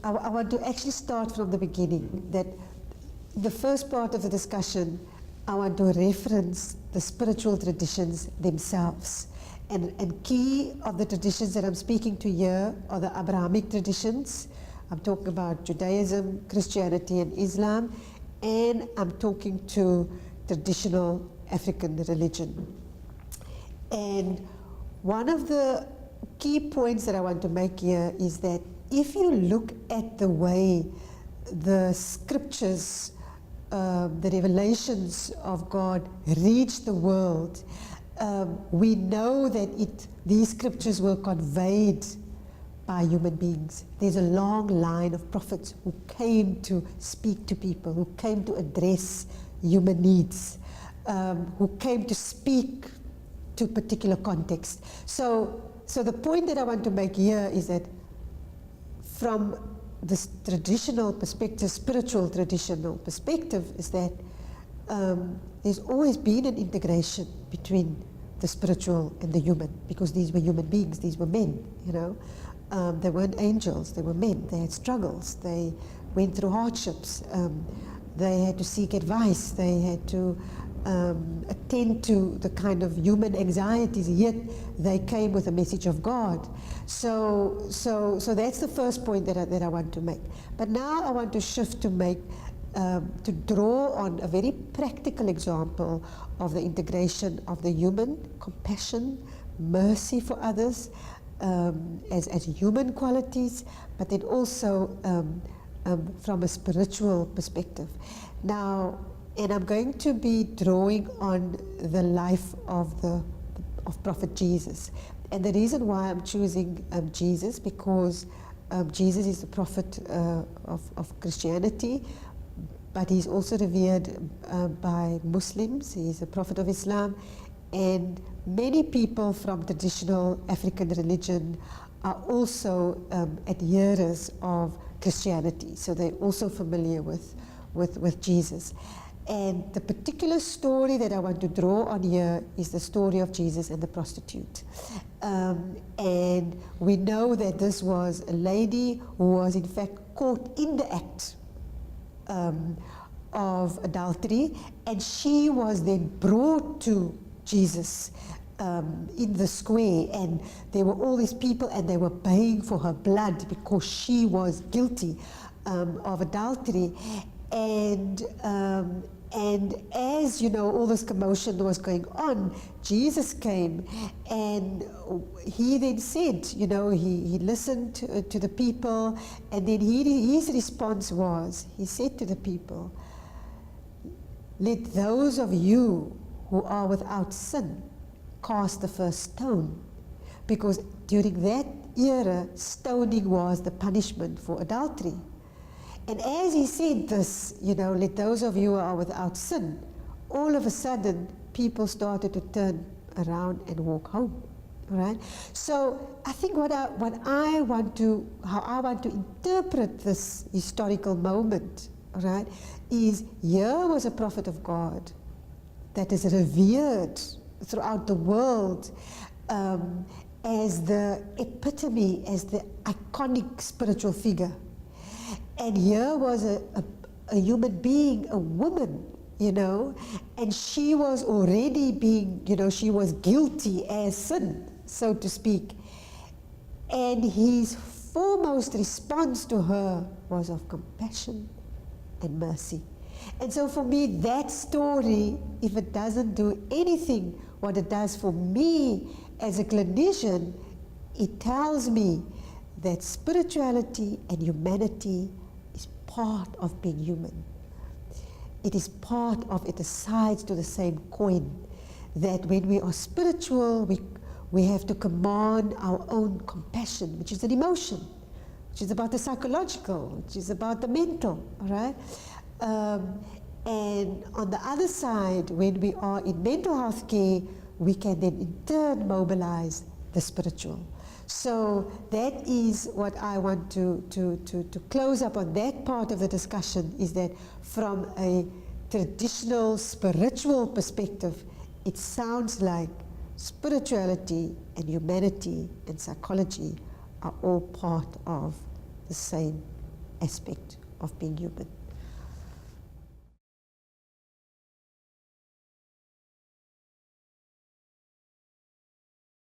I want to actually start from the beginning, that the first part of the discussion, I want to reference the spiritual traditions themselves. And key of the traditions that I'm speaking to here are the Abrahamic traditions. I'm talking about Judaism, Christianity, and Islam, and I'm talking to traditional African religion. And one of the key points that I want to make here is that if you look at the way the scriptures, the revelations of God reach the world, we know that these scriptures were conveyed by human beings. There's a long line of prophets who came to speak to people, who came to address human needs, who came to speak to particular context. So the point that I want to make here is that from this traditional perspective, spiritual traditional perspective, is that there's always been an integration between the spiritual and the human, because these were human beings, these were men, you know. They weren't angels, they were men. They had struggles, they went through hardships, they had to seek advice, they had to attend to the kind of human anxieties, yet they came with a message of God. So that's the first point that I want to make. But now I want to shift to make, to draw on a very practical example of the integration of the human, compassion, mercy for others, as human qualities, but then also from a spiritual perspective. Now, and I'm going to be drawing on the life of Prophet Jesus. And the reason why I'm choosing Jesus, because Jesus is the prophet of Christianity, but he's also revered by Muslims. He's a prophet of Islam, and many people from traditional African religion are also adherers of Christianity, so they're also familiar with Jesus. And the particular story that I want to draw on here is the story of Jesus and the prostitute. And we know that this was a lady who was in fact caught in the act of adultery, and she was then brought to Jesus in the square, and there were all these people and they were paying for her blood because she was guilty of adultery. And as you know, all this commotion was going on, Jesus came, and he then said, you know, he listened to the people, and then his response was, he said to the people, "Let those of you who are without sin cast the first stone," because during that era, stoning was the punishment for adultery. And as he said this, you know, "Let those of you who are without sin," all of a sudden people started to turn around and walk home. Right? So I think how I want to interpret this historical moment, right, is here was a prophet of God that is revered throughout the world as the epitome, as the iconic spiritual figure. And here was a human being, a woman, you know, and she was already being, you know, she was guilty as sin, so to speak. And his foremost response to her was of compassion and mercy. And so for me, that story, if it doesn't do anything, what it does for me as a clinician, it tells me that spirituality and humanity is part of being human. It is part of it, the sides to the same coin, that when we are spiritual, we have to command our own compassion, which is an emotion, which is about the psychological, which is about the mental, all right? And on the other side, when we are in mental health care, we can then in turn mobilize the spiritual. So that is what I want to close up on that part of the discussion, is that from a traditional spiritual perspective, it sounds like spirituality and humanity and psychology are all part of the same aspect of being human.